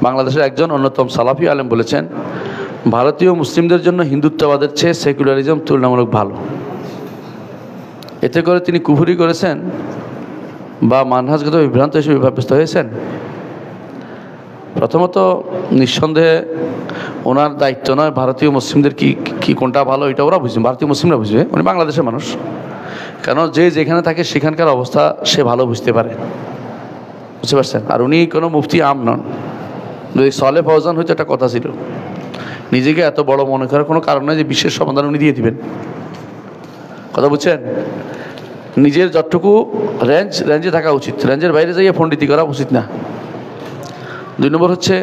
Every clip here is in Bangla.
বাংলাদেশের একজন অন্যতম সালাফি আলেম বলেছেন, ভারতীয় মুসলিমদের জন্য হিন্দুত্ববাদের চেয়ে সেকুলারিজম তুলনামূলক ভালো। এতে করে তিনি কুফরি করেছেন বা মানহাজগত বিভ্রান্ত হিসেবে বিভ্যস্ত হয়েছেন? প্রথমত নিঃসন্দেহে ওনার দায়িত্ব নয় ভারতীয় মুসলিমদের কি কোনটা ভালো এটা ওরা বুঝবে, ভারতীয় মুসলিমরা বুঝবে। উনি বাংলাদেশের মানুষ, কেন যে যেখানে থাকে সেখানকার অবস্থা সে ভালো বুঝতে পারে, বুঝতে পারছেন? আর উনি কোনো মুফতি আম নন। যদি সলে ফৌজান হয়তো একটা কথা ছিল, নিজেকে এত বড় মনে করার কোনো কারণ নয় যে বিশ্বের সমাধান উনি দিয়ে দিবেন। কথা বুঝছেন? নিজের যতটুকু রেঞ্জে থাকা উচিত, রেঞ্জের বাইরে যাইয়ে পণ্ডিতি করা উচিত না। 2 নম্বর হচ্ছে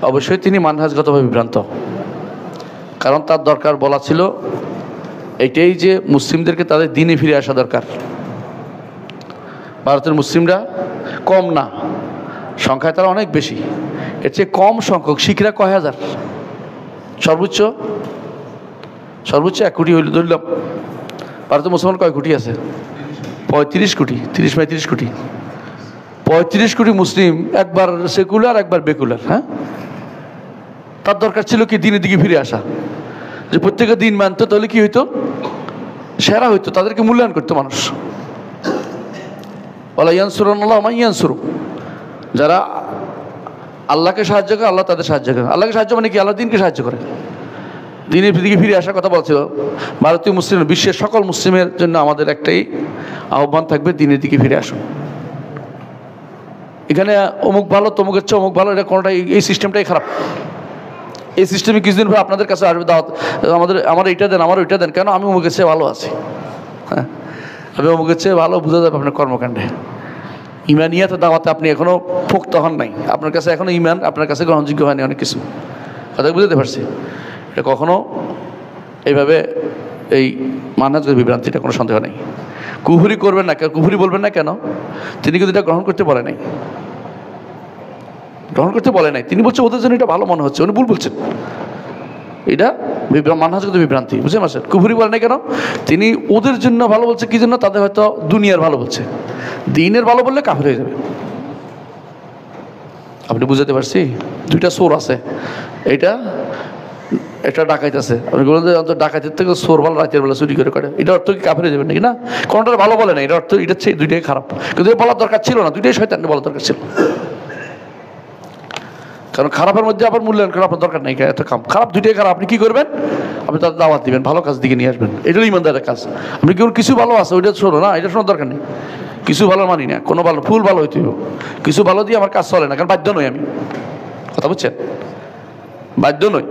অবশ্যই তিনি মানহাজগতভাবে বিভ্রান্ত, কারণ তার দরকার বলা ছিল এটাই যে মুসলিমদেরকে তাদের দিনে ফিরে আসা দরকার। ভারতের মুসলিমরা কম না, সংখ্যায় তারা অনেক বেশি, এর চেয়ে কম সংখ্যক শিখরা কয় হাজার, সর্বোচ্চ 1 কোটি হইল ধরলাম। ভারতের মুসলমান কয় কোটি আছে? 35 কোটি, 30 কোটি। 35 কোটি মুসলিম, একবার সেকুলার একবার বেকুলার। হ্যাঁ, তার দরকার ছিল কি দিনের দিকে ফিরে আসা, যে প্রত্যেকের দিন মানতো, তাহলে কি হইতো? সেরা হইতো, তাদেরকে মূল্যায়ন করতো মানুষ। ওয়ালা ইয়ানসুরুল্লাহ মান ইয়ানসুরু, যারা আল্লাহকে সাহায্য করে আল্লাহ তাদের সাহায্য করে। আল্লাহকে সাহায্য মানে কি? আল্লাহ দিনকে সাহায্য করে। দিনের দিকে ফিরে আসার কথা বলছিল ভারতীয় মুসলিম, বিশ্বের সকল মুসলিমের জন্য আমাদের একটাই আহ্বান থাকবে, দিনের দিকে ফিরে আসুন। এখানে অমুক ভালো, তমুকের চেয়ে অমুক ভালো, এটা কোনোটাই, এই সিস্টেমটাই খারাপ। এই সিস্টেমে কিছুদিন পর আপনাদের কাছে আসবে দাওয়াত, আমার এইটা দেন, আমার ওইটা দেন। কেন? আমি অমুকের চেয়ে ভালো আছি। হ্যাঁ, আমি অমুকের চেয়ে ভালো বোঝা যাবে আপনার কর্মকাণ্ডে। ইমানিয়াত দাওয়াতে আপনি এখনও পোক্ত হন নাই, আপনার কাছে এখনও ইমান আপনার কাছে গ্রহণযোগ্য হয়নি অনেক কিছু। কথা বুঝতে পারছি? এটা কখনো এইভাবে এই মানহাজগত বিভ্রান্তি, এটা কোনো সন্দেহ নেই। কুফরি করবেন না, কুফরি বলবেন না কেন? তিনি কিন্তু এটা গ্রহণ করতে বলে নাই, গ্রহণ করতে বলে নাই। তিনি বলছেন ওদের জন্য এটা ভালো মনে হচ্ছে, উনি ভুল বলছেন। এটা মানহাজগত বিভ্রান্তি, বুঝতে পারছেন? কুফরি বলে নাই কেন? তিনি ওদের জন্য ভালো বলছে, কি জন্য? তাদের হয়তো দুনিয়ার ভালো বলছে, দিনের ভালো বললে কাফের হয়ে যাবে। আপনি বুঝাতে পারছি? 2টা সোর আছে, এটা ডাকাইত আছে। আপনি বলেন যে ডাকাইতের থেকে সোর ভালো, রাতের বেলা চুরি করে, এটা অর্থ কি কাফের হয়ে যাবেন নাকি? না, কোনটা ভালো বলে না, এটা অর্থ এটা হচ্ছে 2টাই খারাপ। কিন্তু বলার দরকার ছিল না, 2টাই শয়তানের বলার দরকার ছিল। কারণ খারাপের মধ্যে আবার মূল্যায়ন করার আপনার দরকার নেই। এত খারাপ 2টাই খারাপ, আপনি কি করবেন? আপনি তাদের দাওয়াত দিবেন, ভালো কাজ দিকে নিয়ে আসবেন, এটাই ইমানদারের কাজ। আপনি কেউ কিছু ভালো আছে ওইটা শোনো না, এটা শোনার দরকার নেই। কিছু ভালো মানি না, কোনো ভালো ফুল ভালো হইতে হবে, কিছু ভালো দিয়ে আমার কাজ চলে না, কারণ বাধ্য নই আমি। কথা বুঝছেন? বাধ্য নই।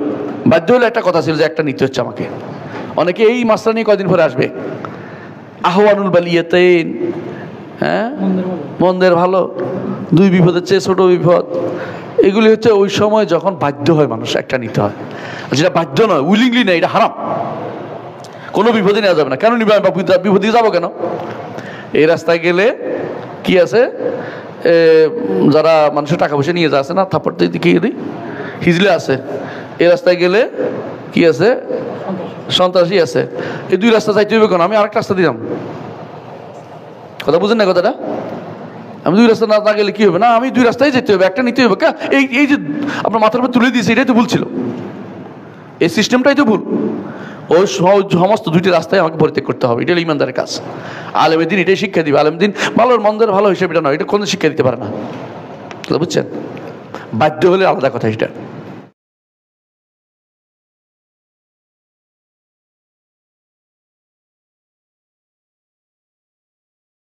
বাধ্য হলে একটা কথা ছিল যে একটা নিতে হচ্ছে আমাকে। অনেকে এই মাসলা নিয়ে কয়দিন পরে আসবে, আহওয়ানুল বালিয়াতাইন, হ্যাঁ, মন্দের ভালো, 2 বিপদের চেয়ে ছোট বিপদ। এগুলি হচ্ছে ওই সময় যখন বাধ্য হয় মানুষ একটা নিতে হয়, যেটা বাধ্য নয়, উইলিংলি নেই, এটা হারাম। কোনো বিপদে নেওয়া যাবে না। কেন নিবে? বিপদে যাবো কেন? এই রাস্তায় গেলে কি আছে, যারা মানুষের টাকা পয়সা নিয়ে যাচ্ছে না, থাপ্পড় দিকে হিজলে আছে। এই রাস্তায় গেলে কি আছে? সন্ত্রাসী আছে। এই 2 রাস্তা যাইতে হবে কেন? আমি আরেকটা রাস্তা দিলাম। কথা বুঝেন না কথাটা? আমি 2 রাস্তা না গেলে কি হবে? না, আমি 2 রাস্তায় যেতে হবে, একটা নিতে হবে। এই যে আপনার মাথার উপর তুলে দিয়েছে, এটাই তো ভুল ছিল, এই সিস্টেমটাই তো ভুল। ওই সমস্ত 2টি রাস্তায় আমাকে পরিত্যাগ করতে হবে, এটা ইমানদারের কাজ। আলেমের দিন এটাই শিক্ষা দিবে। আলেম দিন ভালোর মন্দের ভালো হিসেবে এটা নয়, এটা কোনো শিক্ষা দিতে পারে না। বুঝছেন? বাধ্য হলে আলাদা কথা এটা।